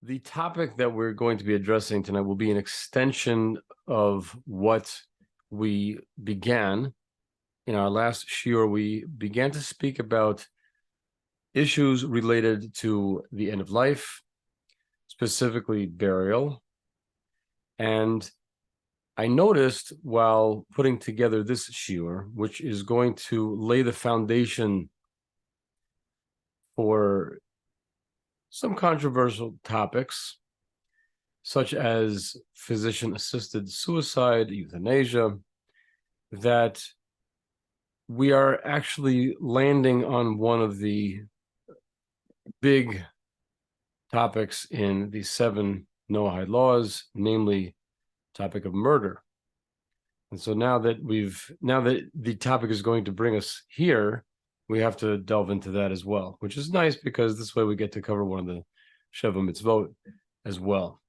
The topic that we're going to be addressing tonight will be an extension of what we began in our last shiur. We began to speak about issues related to the end of life, specifically burial. And I noticed while putting together this shiur, which is going to lay the foundation for some controversial topics, such as physician-assisted suicide, euthanasia, that we are actually landing on one of the big topics in the 7 Noahide laws, namely topic of murder. And so now that the topic is going to bring us here, we have to delve into that as well, which is nice because this way we get to cover one of the Sheva Mitzvot as well.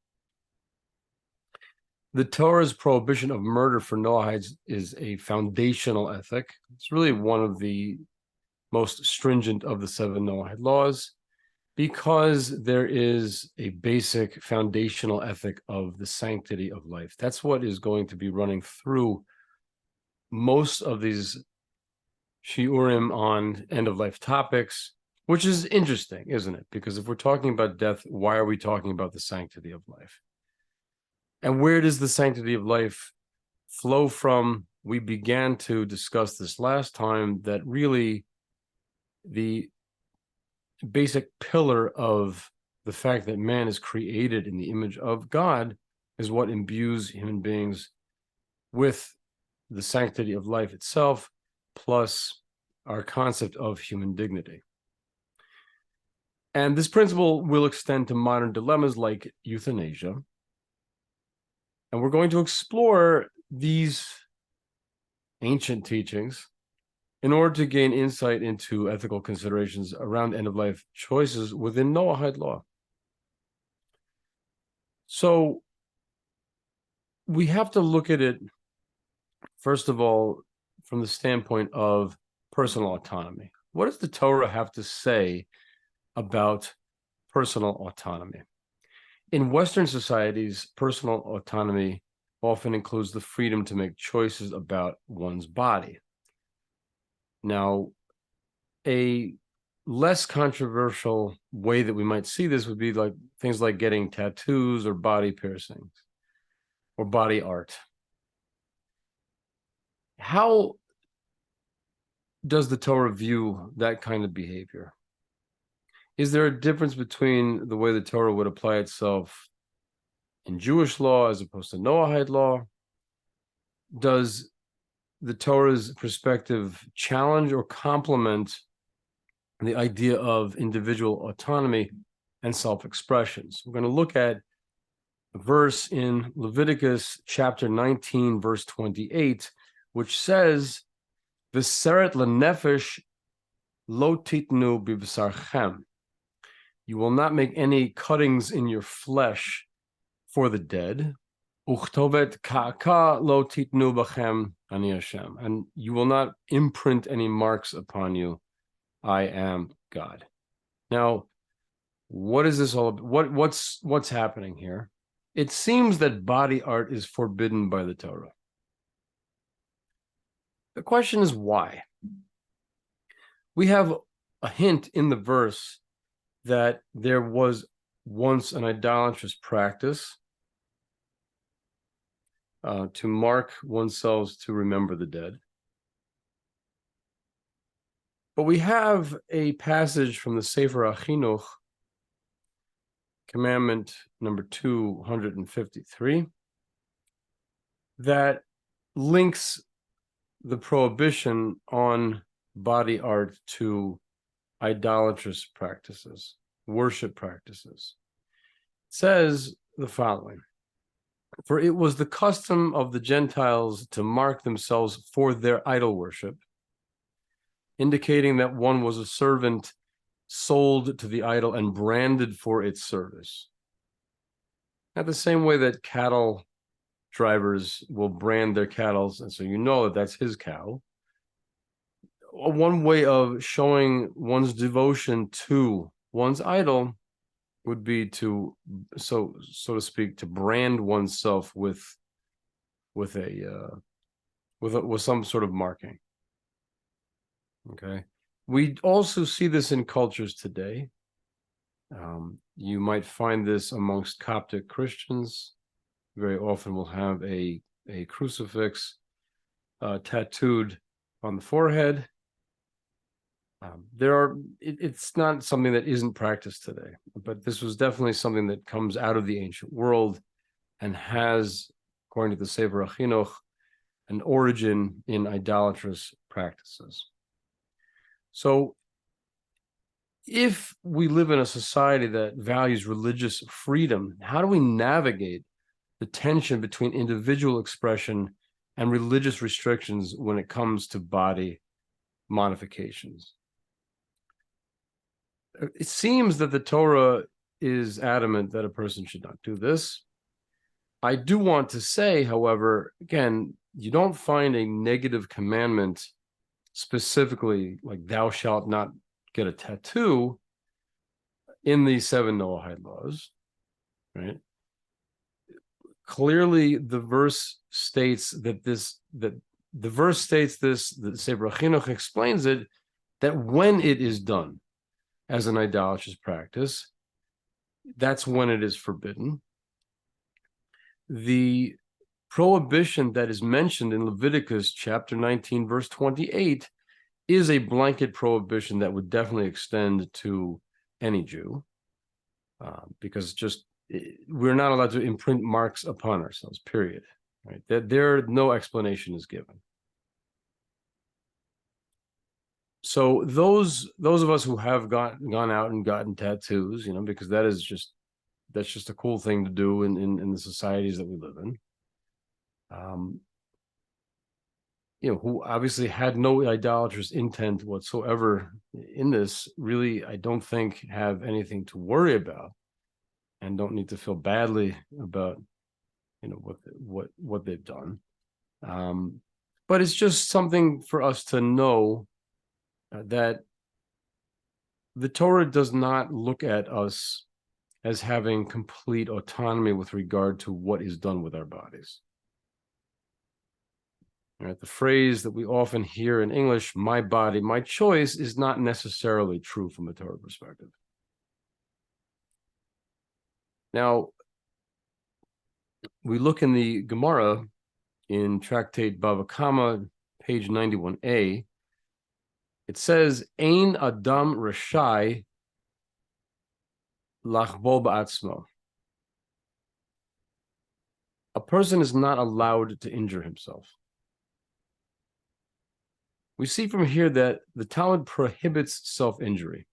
The Torah's prohibition of murder for Noahides is a foundational ethic. It's really one of the most stringent of the 7 Noahide laws because there is a basic foundational ethic of the sanctity of life. That's what is going to be running through most of these shiurim on end-of-life topics, which is interesting, isn't it? Because if we're talking about death, why are we talking about the sanctity of life? And where does the sanctity of life flow from? We began to discuss this last time, that really the basic pillar of the fact that man is created in the image of God is what imbues human beings with the sanctity of life itself, plus our concept of human dignity. And this principle will extend to modern dilemmas like euthanasia. And we're going to explore these ancient teachings in order to gain insight into ethical considerations around end-of-life choices within Noahide law. So we have to look at it, first of all, from the standpoint of personal autonomy. What does the Torah have to say about personal autonomy? In Western societies, personal autonomy often includes the freedom to make choices about one's body. Now, a less controversial way that we might see this would be like things like getting tattoos or body piercings or body art. How does the Torah view that kind of behavior? Is there a difference between the way the Torah would apply itself in Jewish law as opposed to Noahide law? Does the Torah's perspective challenge or complement the idea of individual autonomy and self-expression? So we're going to look at a verse in Leviticus chapter 19, verse 28, which says, "V'seret lenefesh lo titnu b'bsarchem." You will not make any cuttings in your flesh for the dead. Uchtovet ka'aka lo titnu b'chem ani Hashem. And you will not imprint any marks upon you. I am God. Now, what is this all about? What's happening here? It seems that body art is forbidden by the Torah. The question is why? We have a hint in the verse that there was once an idolatrous practice to mark oneself to remember the dead. But we have a passage from the Sefer HaChinuch, commandment number 253, that links the prohibition on body art to idolatrous practices, worship practices. It says the following: "For it was the custom of the Gentiles to mark themselves for their idol worship, indicating that one was a servant sold to the idol and branded for its service." Not the same way that cattle drivers will brand their cattle, and so you know that that's his cow. One way of showing one's devotion to one's idol would be to, so to speak, to brand oneself with some sort of marking. Okay, we also see this in cultures today. You might find this amongst Coptic Christians. Very often will have a crucifix tattooed on the forehead. It's not something that isn't practiced today, but this was definitely something that comes out of the ancient world and has, according to the Sefer HaChinuch, an origin in idolatrous practices. So if we live in a society that values religious freedom, how do we navigate the tension between individual expression and religious restrictions when it comes to body modifications? It seems that the Torah is adamant that a person should not do this. I do want to say, however, again, you don't find a negative commandment specifically like thou shalt not get a tattoo in the 7 Noahide laws, right? Clearly, the verse states that the Sefer HaChinuch explains it, that when it is done as an idolatrous practice, that's when it is forbidden. The prohibition that is mentioned in Leviticus chapter 19, verse 28, is a blanket prohibition that would definitely extend to any Jew, because just we're not allowed to imprint marks upon ourselves, period. Right? That no explanation is given. So those of us who have gone out and gotten tattoos, because that's just a cool thing to do in the societies that we live in. Who obviously had no idolatrous intent whatsoever in this, really, I don't think have anything to worry about, and don't need to feel badly about, what they've done. But it's just something for us to know that the Torah does not look at us as having complete autonomy with regard to what is done with our bodies. Right? The phrase that we often hear in English, my body, my choice, is not necessarily true from a Torah perspective. Now, we look in the Gemara in Tractate Bava Kama, page 91a. It says, Ein Adam Rashai Lachbol Ba'atzmo. A person is not allowed to injure himself. We see from here that the Talmud prohibits self-injury.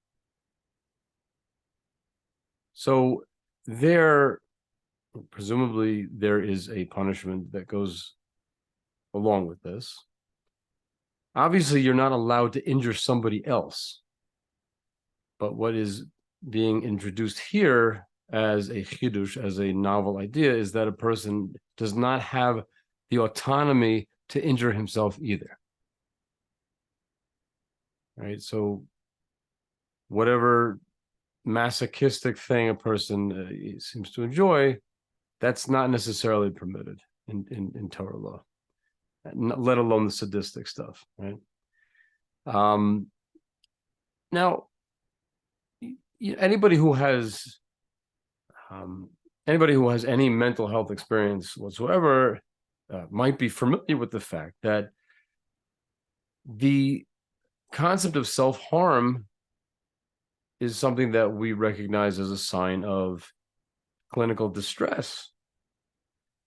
So presumably there is a punishment that goes along with this. Obviously, you're not allowed to injure somebody else. But what is being introduced here as a chidush, as a novel idea, is that a person does not have the autonomy to injure himself either. Right? So whatever masochistic thing a person seems to enjoy, that's not necessarily permitted in Torah law, let alone the sadistic stuff, right? Now, anybody who has any mental health experience whatsoever might be familiar with the fact that the concept of self-harm is something that we recognize as a sign of clinical distress.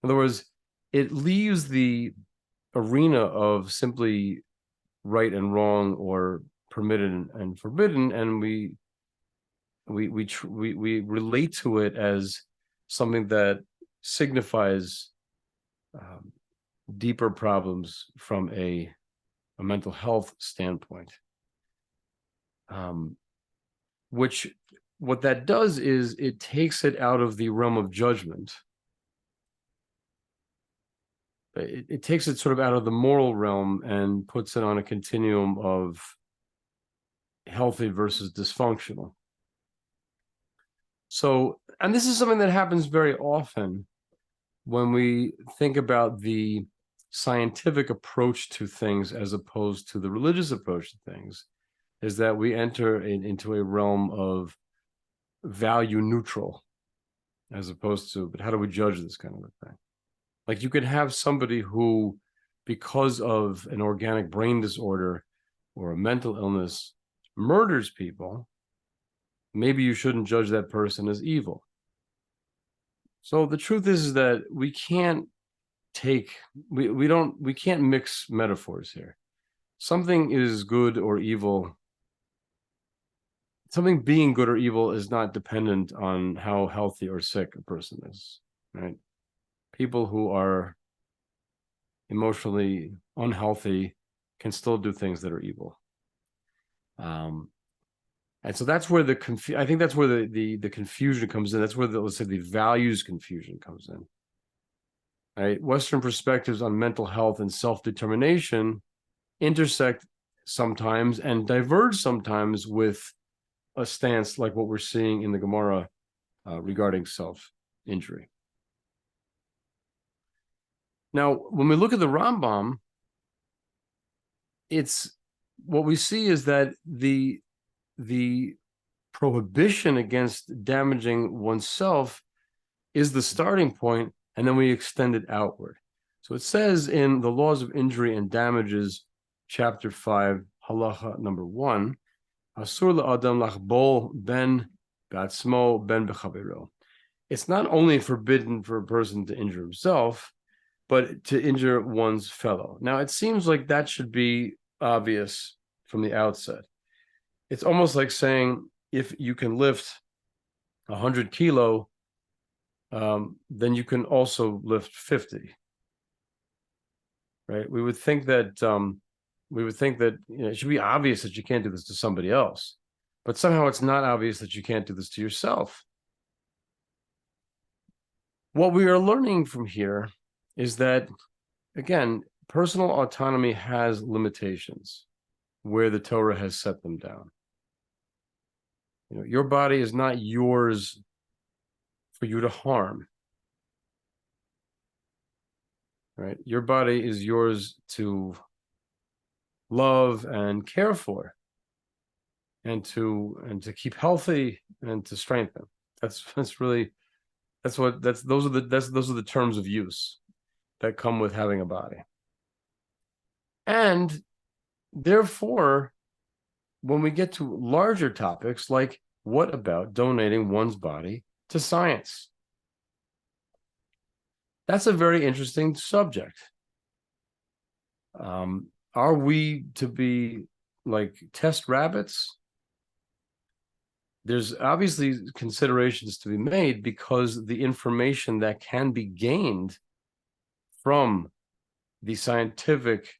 In other words, it leaves the arena of simply right and wrong or permitted and forbidden, and we relate to it as something that signifies deeper problems from a mental health standpoint. Which what that does is it takes it out of the realm of judgment. It takes it sort of out of the moral realm and puts it on a continuum of healthy versus dysfunctional. So, and this is something that happens very often when we think about the scientific approach to things as opposed to the religious approach to things, is that we enter into a realm of value neutral as opposed to, but how do we judge this kind of a thing? Like you could have somebody who, because of an organic brain disorder or a mental illness, murders people. Maybe you shouldn't judge that person as evil. So the truth is that we can't we can't mix metaphors here. Something is good or evil. Something being good or evil is not dependent on how healthy or sick a person is, right? People who are emotionally unhealthy can still do things that are evil. And so that's where I think that's where the confusion comes in. That's where let's say the values confusion comes in. Right? Western perspectives on mental health and self-determination intersect sometimes and diverge sometimes with a stance like what we're seeing in the Gemara regarding self-injury. Now, when we look at the Rambam, it's what we see is that the prohibition against damaging oneself is the starting point, and then we extend it outward. So it says in the Laws of Injury and Damages, chapter 5, halacha number 1, Asur la'adam lachbol ben b'atzmo ben b'chavero. It's not only forbidden for a person to injure himself, but to injure one's fellow. Now, it seems like that should be obvious from the outset. It's almost like saying, if you can lift 100 kilo, then you can also lift 50. Right? We would think that it should be obvious that you can't do this to somebody else, but somehow it's not obvious that you can't do this to yourself. What we are learning from here is that, again, personal autonomy has limitations where the Torah has set them down. Your body is not yours for you to harm. Right? Your body is yours to love and care for, and to keep healthy and to strengthen. Those are the terms of use that come with having a body. And therefore, when we get to larger topics like, what about donating one's body to science? That's a very interesting subject. Are we to be like test rabbits? There's obviously considerations to be made, because the information that can be gained from the scientific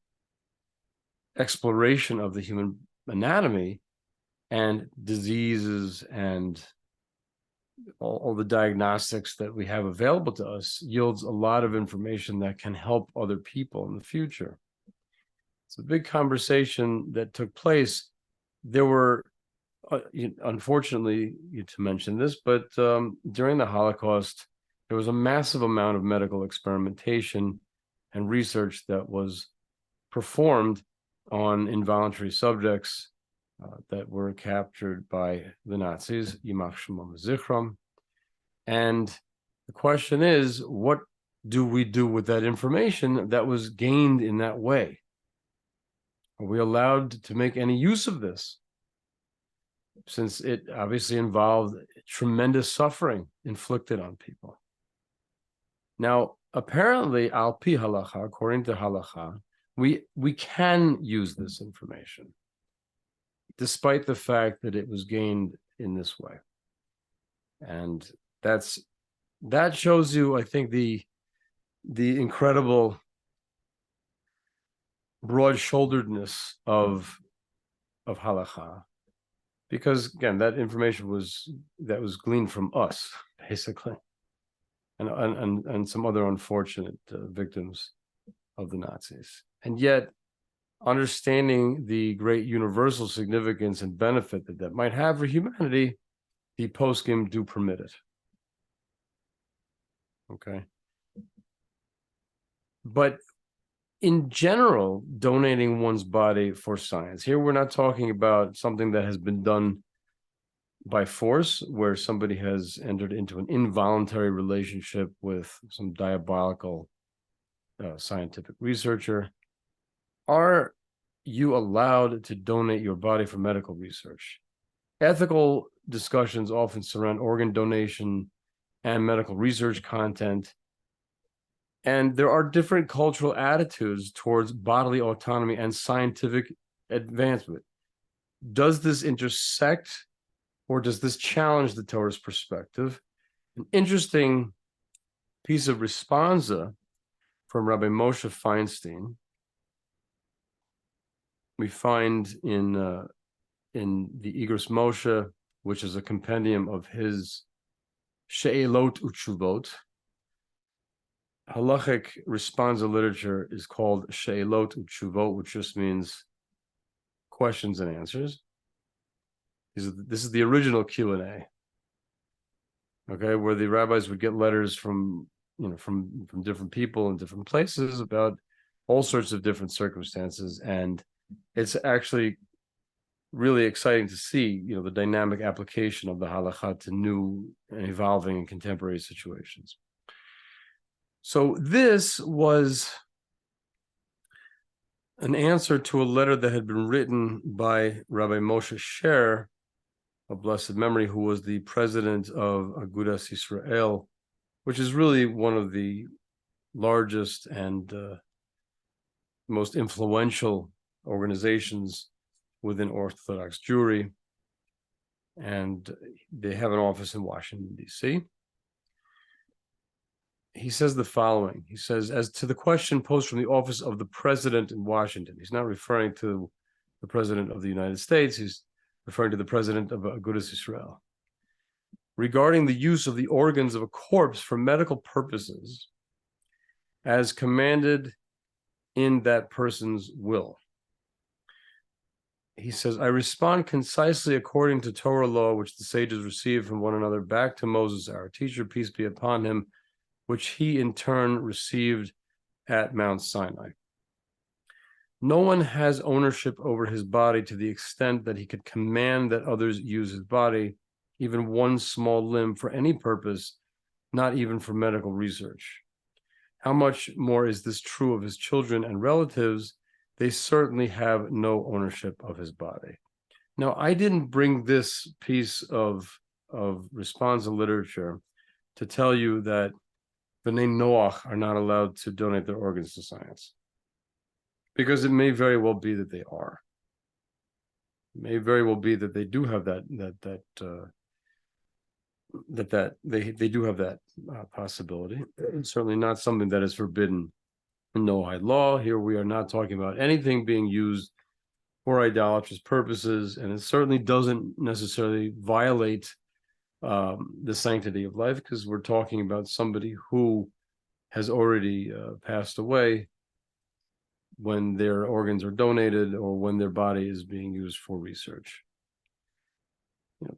exploration of the human anatomy and diseases and all the diagnostics that we have available to us yields a lot of information that can help other people in the future. It's a big conversation that took place. There were, unfortunately, to mention this, but during the Holocaust, there was a massive amount of medical experimentation and research that was performed on involuntary subjects that were captured by the Nazis, Yimach Shemam Zichram. And the question is, what do we do with that information that was gained in that way? Are we allowed to make any use of this? Since it obviously involved tremendous suffering inflicted on people. Now, apparently, al pi halacha, according to halacha, we can use this information, despite the fact that it was gained in this way. And that shows you, I think, the incredible broad-shoulderedness of halacha, because again, that information was gleaned from us, basically, and some other unfortunate victims of the Nazis. And yet, understanding the great universal significance and benefit that might have for humanity, the poskim do permit it. Okay. But in general, donating one's body for science. Here, we're not talking about something that has been done by force, where somebody has entered into an involuntary relationship with some diabolical scientific researcher. Are you allowed to donate your body for medical research? Ethical discussions often surround organ donation and medical research content. And there are different cultural attitudes towards bodily autonomy and scientific advancement. Does this intersect, or does this challenge the Torah's perspective? An interesting piece of responsa from Rabbi Moshe Feinstein we find in the Igros Moshe, which is a compendium of his She'elot Utshuvot. Halachic responsa literature is called She'elot Utshuvot, which just means questions and answers. This is the original Q&A, okay, where the rabbis would get letters from different people in different places about all sorts of different circumstances, and it's actually really exciting to see, the dynamic application of the halakha to new and evolving and contemporary situations. So this was an answer to a letter that had been written by Rabbi Moshe Sher, of blessed memory, who was the president of Agudas Yisrael, which is really one of the largest and most influential organizations within Orthodox Jewry, and they have an office in Washington, D.C. He says the following. He says, as to the question posed from the office of the president in Washington, he's not referring to the president of the United States, he's referring to the president of Agudas Yisrael, regarding the use of the organs of a corpse for medical purposes as commanded in that person's will. He says, I respond concisely according to Torah law, which the sages received from one another, back to Moses, our teacher, peace be upon him, which he in turn received at Mount Sinai. No one has ownership over his body to the extent that he could command that others use his body, even one small limb, for any purpose, not even for medical research. How much more is this true of his children and relatives? They certainly have no ownership of his body. Now, I didn't bring this piece of responsa literature to tell you that B'nai Noach are not allowed to donate their organs to science, because it may very well be that they are. It may very well be that they do have they do have that possibility. It's certainly not something that is forbidden in Noahide law. Here we are not talking about anything being used for idolatrous purposes, and it certainly doesn't necessarily violate the sanctity of life, because we're talking about somebody who has already passed away when their organs are donated or when their body is being used for research.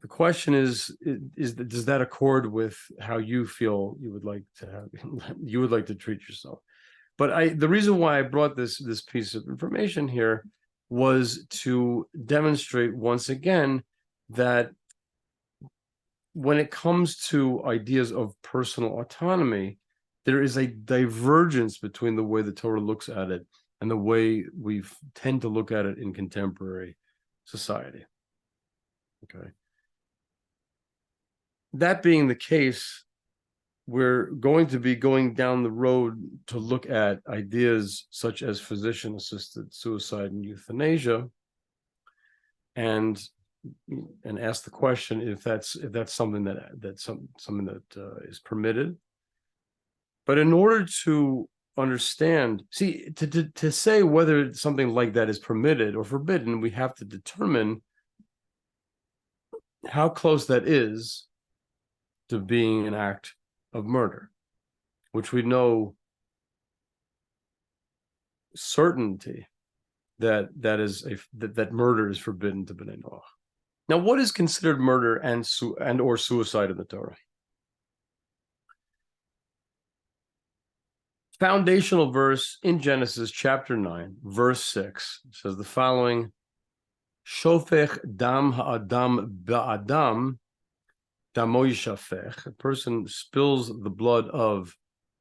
The question is does that accord with how you feel you would like to treat yourself? But the reason why I brought this piece of information here was to demonstrate once again that when it comes to ideas of personal autonomy, there is a divergence between the way the Torah looks at it and the way we tend to look at it in contemporary society. Okay. That being the case, we're going to be going down the road to look at ideas such as physician-assisted suicide and euthanasia, and ask the question if that's something that is permitted. But in order to understand, to say whether something like that is permitted or forbidden, we have to determine how close that is to being an act of murder, which we know certainty that murder is forbidden to B'nai Noach. Now, what is considered murder and or suicide in the Torah? Foundational verse in Genesis chapter 9, verse 6 says the following: Shofech dam ha'adam ba'adam damo yishafech. A person spills the blood of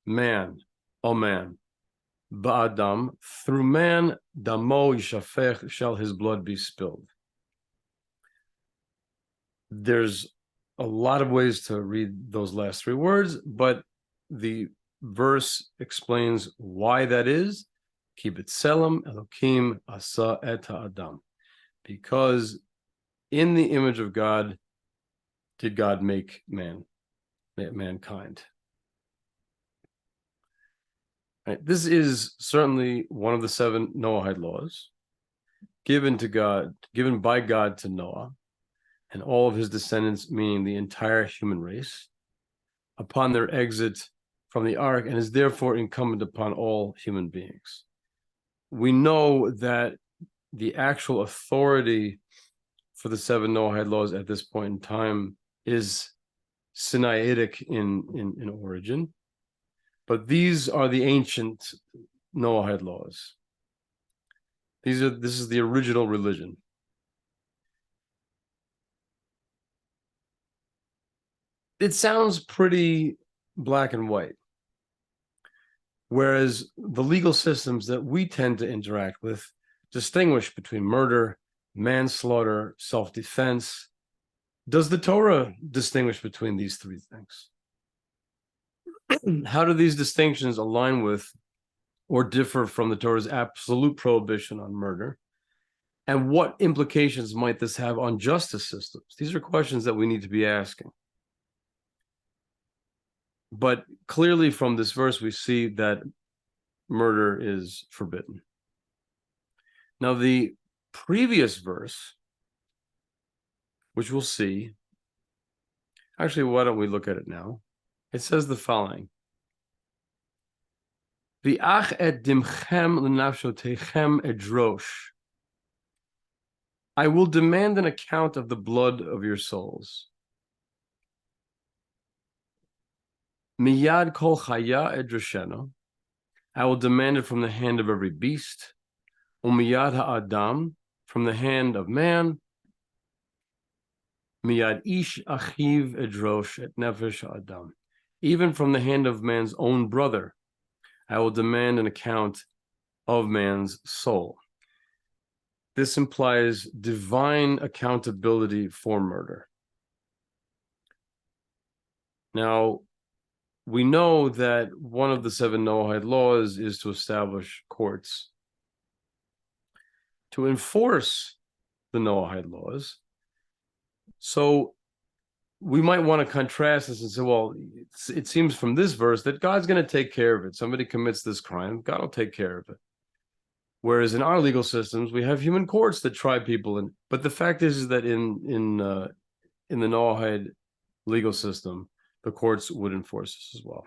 man, ba'adam, through man, damo yishafech, shall his blood be spilled. There's a lot of ways to read those last three words, but the verse explains why that is. Kibet Selam Elokim Asa et Adam. Because in the image of God did God make mankind. Right. This is certainly one of the 7 Noahide laws given by God to Noah and all of his descendants, meaning the entire human race, upon their exit from the ark, and is therefore incumbent upon all human beings. We know that the actual authority for the 7 Noahide laws at this point in time is Sinaitic in origin, but these are the ancient Noahide laws. This is the original religion. It sounds pretty black and white, whereas the legal systems that we tend to interact with distinguish between murder, manslaughter, self-defense. Does the Torah distinguish between these 3 things? How do these distinctions align with or differ from the Torah's absolute prohibition on murder? And what implications might this have on justice systems? These are questions that we need to be asking. But clearly from this verse, we see that murder is forbidden. Now, the previous verse, which we'll see, actually, why don't we look at it now? It says the following: V'ach et dimchem l'nafshotechem edrosh. I will demand an account of the blood of your souls. Miyad kol chaya edrosheno. I will demand it from the hand of every beast. Umiyad ha'adam, from the hand of man. Miyad ish achiv edrosh et nefesh ha'adam. Even from the hand of man's own brother, I will demand an account of man's soul. This implies divine accountability for murder. Now, we know that one of the 7 Noahide laws is to establish courts to enforce the Noahide laws. So we might want to contrast this and say, well, it seems from this verse that God's going to take care of it. Somebody commits this crime, God will take care of it. Whereas in our legal systems, we have human courts that try people. But the fact is that in the Noahide legal system, the courts would enforce this as well.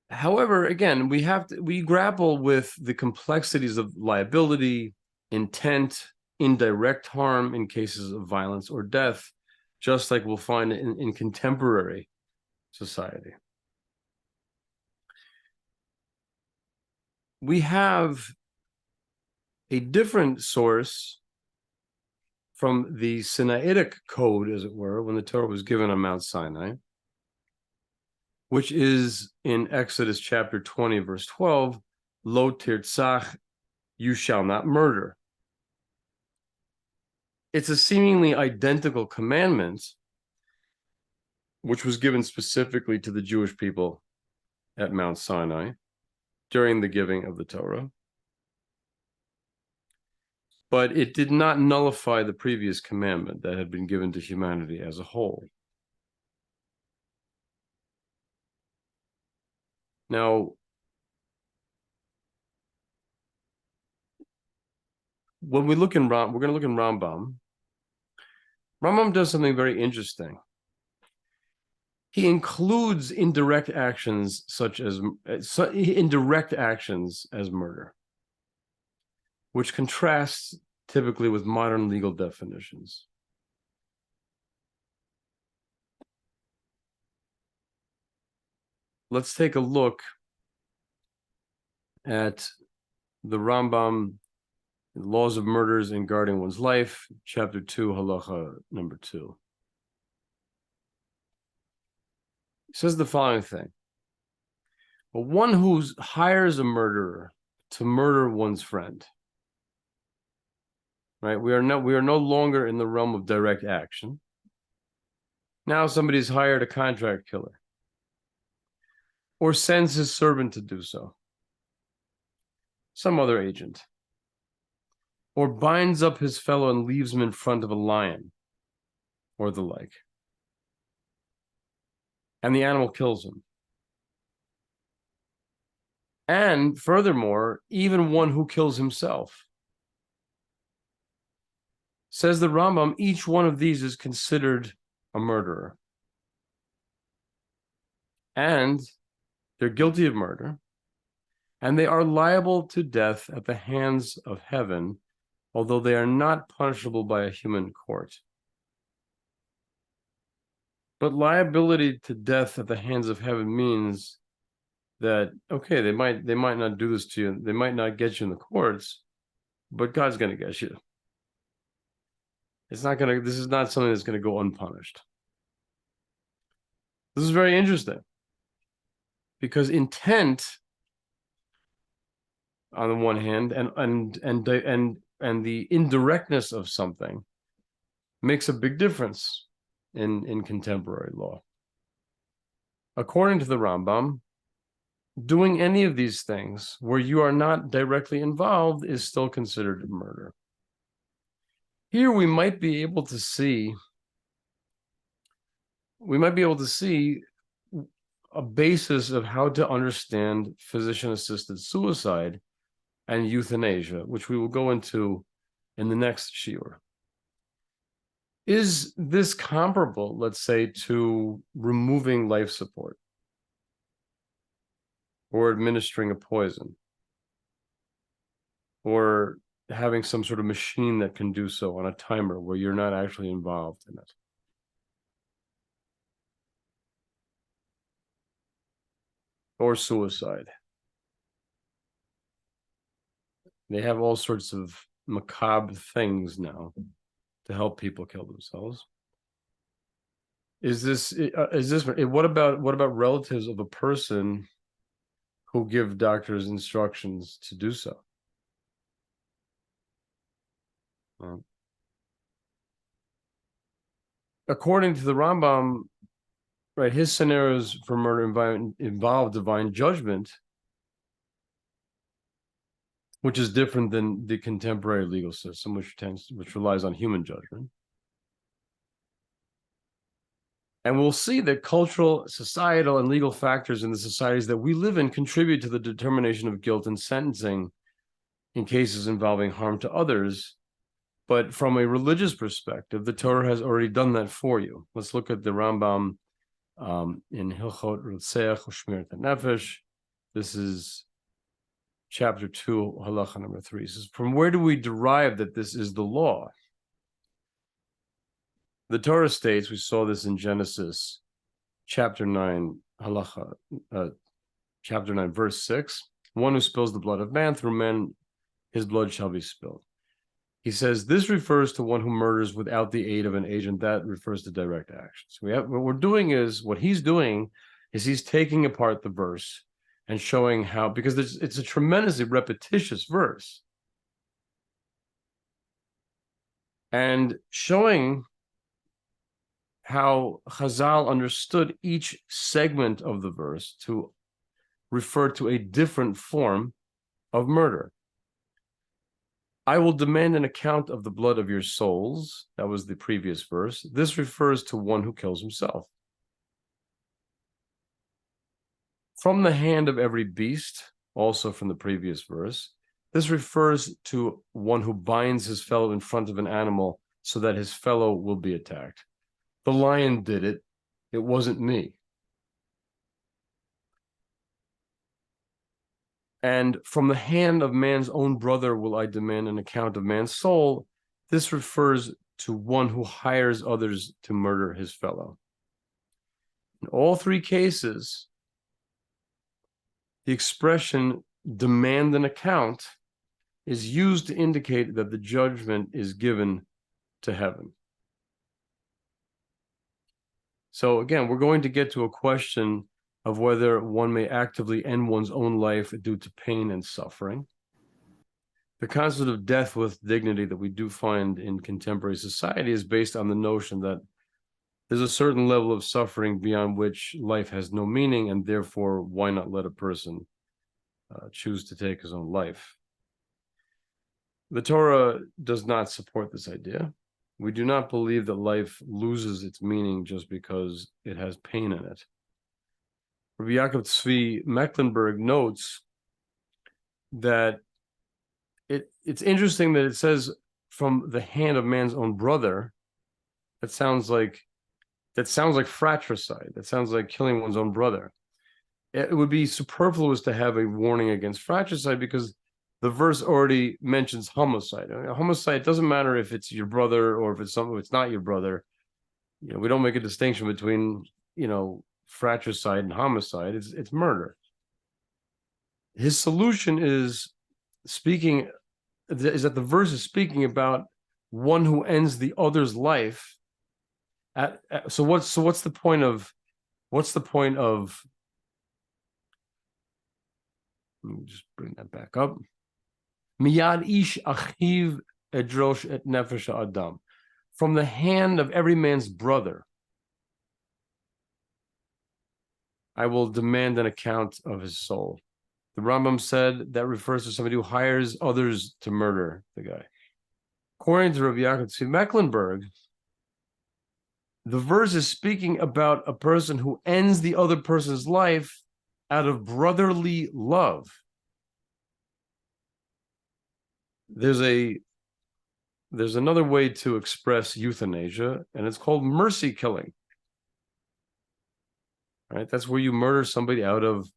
However, again, we grapple with the complexities of liability, intent, indirect harm in cases of violence or death, just like we'll find in contemporary society. We have a different source from the Sinaitic code, as it were, when the Torah was given on Mount Sinai, which is in Exodus chapter 20, verse 12, Lo tirtzach, you shall not murder. It's a seemingly identical commandment, which was given specifically to the Jewish people at Mount Sinai during the giving of the Torah. But it did not nullify the previous commandment that had been given to humanity as a whole. Now, when we look in we're going to look in Rambam. Rambam does something very interesting. He includes indirect actions as murder. which contrasts typically with modern legal definitions. Let's take a look at the Rambam, Laws of Murders in Guarding One's Life, chapter 2, halacha number 2. It says the following thing. Well, one who hires a murderer to murder one's friend, right? We are no longer in the realm of direct action. Now somebody's hired a contract killer or sends his servant to do so, some other agent, or binds up his fellow and leaves him in front of a lion or the like, and the animal kills him. And furthermore, even one who kills himself. Says the Rambam, each one of these is considered a murderer. And they're guilty of murder, and they are liable to death at the hands of heaven, although they are not punishable by a human court. But liability to death at the hands of heaven means that, okay, they might not do this to you, they might not get you in the courts, but God's going to get you. This is not something that's going to go unpunished. This is very interesting, because intent, on the one hand, and the indirectness of something makes a big difference in contemporary law. According to the Rambam, doing any of these things where you are not directly involved is still considered murder. Here we might be able to see a basis of how to understand physician-assisted suicide and euthanasia, which we will go into in the next shiur. Is this comparable, let's say, to removing life support or administering a poison or having some sort of machine that can do so on a timer where you're not actually involved in it? Or suicide. They have all sorts of macabre things now to help people kill themselves. What about relatives of a person who give doctors instructions to do so? According to the Rambam, right, his scenarios for murder involve divine judgment, which is different than the contemporary legal system, which relies on human judgment. And we'll see that cultural, societal, and legal factors in the societies that we live in contribute to the determination of guilt and sentencing in cases involving harm to others. But from a religious perspective, the Torah has already done that for you. Let's look at the Rambam in Hilchot Rotzeach U'Shmirat HaNefesh. This is chapter 2, halacha number 3. It says, from where do we derive that this is the law? The Torah states, we saw this in Genesis chapter 9, chapter 9, verse 6, one who spills the blood of man, through man his blood shall be spilled. He says this refers to one who murders without the aid of an agent. That refers to direct actions. What he's doing is he's taking apart the verse and showing how, because it's a tremendously repetitious verse, and showing how Chazal understood each segment of the verse to refer to a different form of murder. I will demand an account of the blood of your souls. That was the previous verse. This refers to one who kills himself. From the hand of every beast, also from the previous verse. This refers to one who binds his fellow in front of an animal so that his fellow will be attacked. The lion did it. It wasn't me. And from the hand of man's own brother will I demand an account of man's soul. This refers to one who hires others to murder his fellow. In all three cases, the expression demand an account is used to indicate that the judgment is given to heaven. So again, we're going to get to a question of whether one may actively end one's own life due to pain and suffering. The concept of death with dignity that we do find in contemporary society is based on the notion that there's a certain level of suffering beyond which life has no meaning, and therefore, why not let a person choose to take his own life? The Torah does not support this idea. We do not believe that life loses its meaning just because it has pain in it. Rabbi Yaakov Tzvi Mecklenburg notes that it's interesting that it says from the hand of man's own brother. That sounds like fratricide. That sounds like killing one's own brother. It would be superfluous to have a warning against fratricide because the verse already mentions homicide. I mean, homicide doesn't matter if it's your brother or if it's not your brother. We don't make a distinction between fratricide and homicide. It's murder. His solution is that the verse is speaking about one who ends the other's life. So what's the point of? Let me just bring that back up. Miyad ish achiv edrosh et nefesh adam. From the hand of every man's brother, I will demand an account of his soul. The Rambam said that refers to somebody who hires others to murder the guy. According to Rabbi Yaakov Tzvi Mecklenburg, the verse is speaking about a person who ends the other person's life out of brotherly love. There's another way to express euthanasia, and it's called mercy killing. Right? That's where you murder somebody out of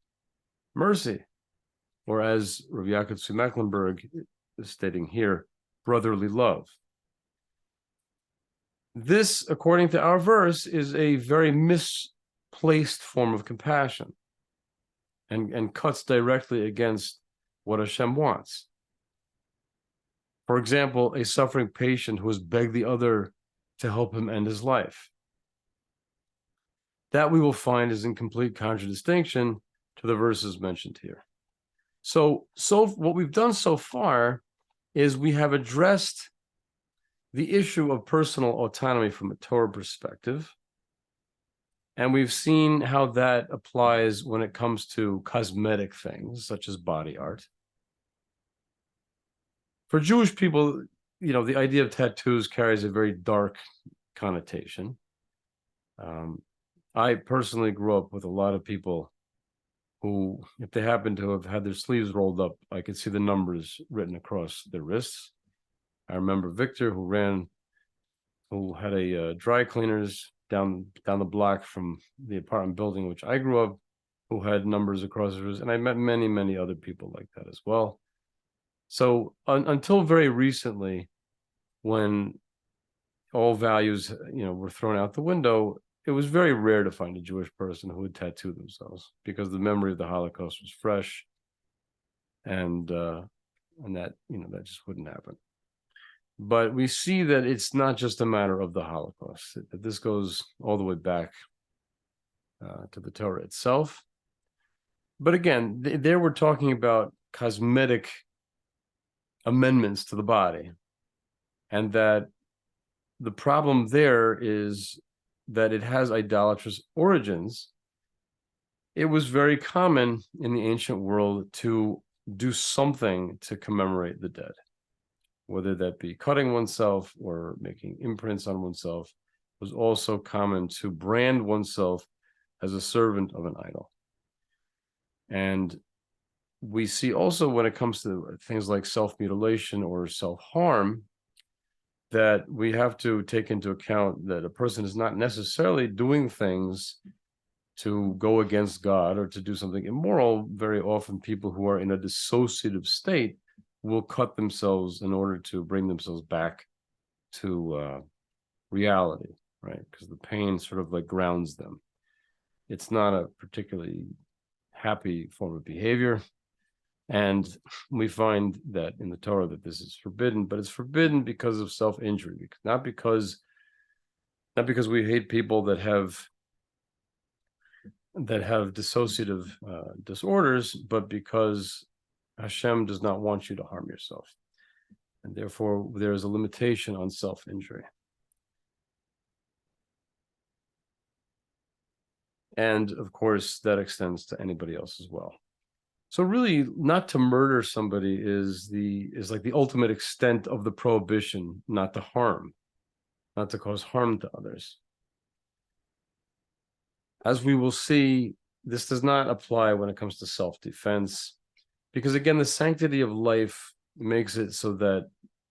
mercy. Or as Rabbi Yaakov Tzvi Mecklenburg is stating here, brotherly love. This, according to our verse, is a very misplaced form of compassion and cuts directly against what Hashem wants. For example, a suffering patient who has begged the other to help him end his life. That we will find is in complete contradistinction to the verses mentioned here. So what we've done so far is we have addressed the issue of personal autonomy from a Torah perspective, and we've seen how that applies when it comes to cosmetic things such as body art. For Jewish people, the idea of tattoos carries a very dark connotation. I personally grew up with a lot of people who, if they happen to have had their sleeves rolled up, I could see the numbers written across their wrists. I remember Victor, who had a dry cleaners down the block from the apartment building in which I grew up, who had numbers across his wrists, and I met many, many other people like that as well. So until very recently, when all values, were thrown out the window, it was very rare to find a Jewish person who would tattoo themselves because the memory of the Holocaust was fresh, and that that just wouldn't happen. But we see that it's not just a matter of the Holocaust; that this goes all the way back to the Torah itself. But again, there we're talking about cosmetic amendments to the body, and that the problem there is that it has idolatrous origins. It was very common in the ancient world to do something to commemorate the dead, whether that be cutting oneself or making imprints on oneself. It was also common to brand oneself as a servant of an idol. And we see also when it comes to things like self-mutilation or self-harm, that we have to take into account that a person is not necessarily doing things to go against God or to do something immoral, very often people who are in a dissociative state will cut themselves in order to bring themselves back to reality, right? Because the pain sort of like grounds them. It's not a particularly happy form of behavior. And we find that in the Torah that this is forbidden, but it's forbidden because of self-injury, not because we hate people that have dissociative disorders, but because Hashem does not want you to harm yourself. And therefore, there is a limitation on self-injury. And of course, that extends to anybody else as well. So really, not to murder somebody is like the ultimate extent of the prohibition, not to harm, not to cause harm to others. As we will see, this does not apply when it comes to self-defense, because again, the sanctity of life makes it so that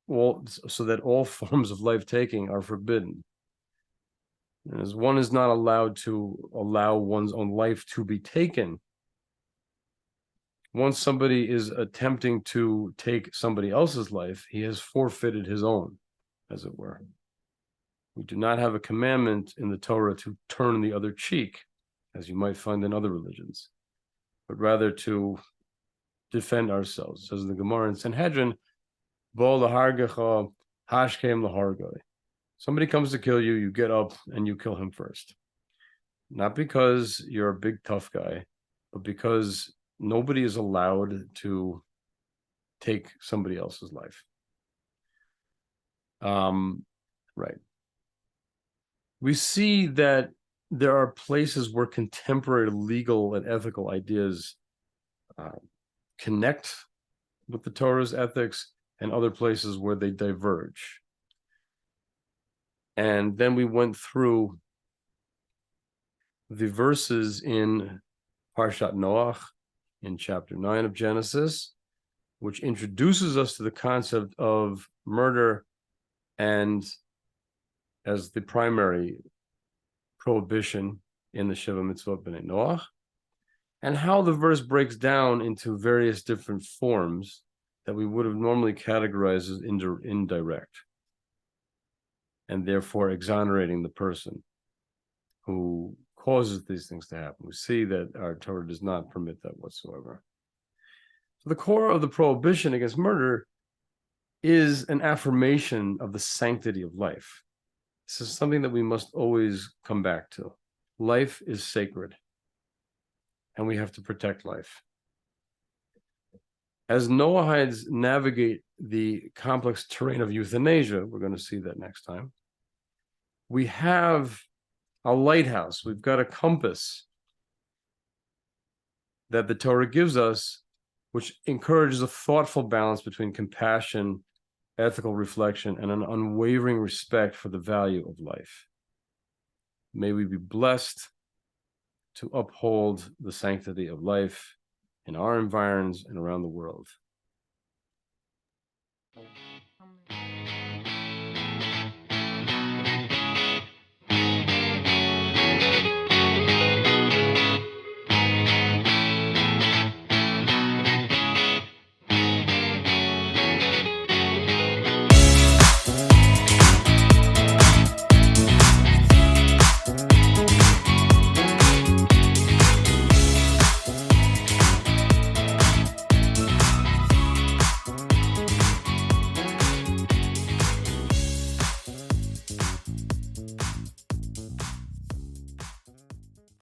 all forms of life-taking are forbidden. As one is not allowed to allow one's own life to be taken. Once somebody is attempting to take somebody else's life, he has forfeited his own, as it were. We do not have a commandment in the Torah to turn the other cheek, as you might find in other religions, but rather to defend ourselves. It says in the Gemara in Sanhedrin, Bo lahargecha hashkem lahargoi. Somebody comes to kill you, you get up and you kill him first. Not because you're a big tough guy, but because nobody is allowed to take somebody else's life. Right. We see that there are places where contemporary legal and ethical ideas connect with the Torah's ethics, and other places where they diverge. And then we went through the verses in Parshat Noach, in chapter 9 of Genesis, which introduces us to the concept of murder and as the primary prohibition in the Shiva Mitzvot B'nei Noach, and how the verse breaks down into various different forms that we would have normally categorized as indirect, and therefore exonerating the person who causes these things to happen. We see that our Torah does not permit that whatsoever. So the core of the prohibition against murder is an affirmation of the sanctity of life. This is something that we must always come back to. Life is sacred, and we have to protect life. As Noahides navigate the complex terrain of euthanasia, we're going to see that next time, we have a lighthouse, we've got a compass that the Torah gives us, which encourages a thoughtful balance between compassion, ethical reflection, and an unwavering respect for the value of life. May we be blessed to uphold the sanctity of life in our environs and around the world.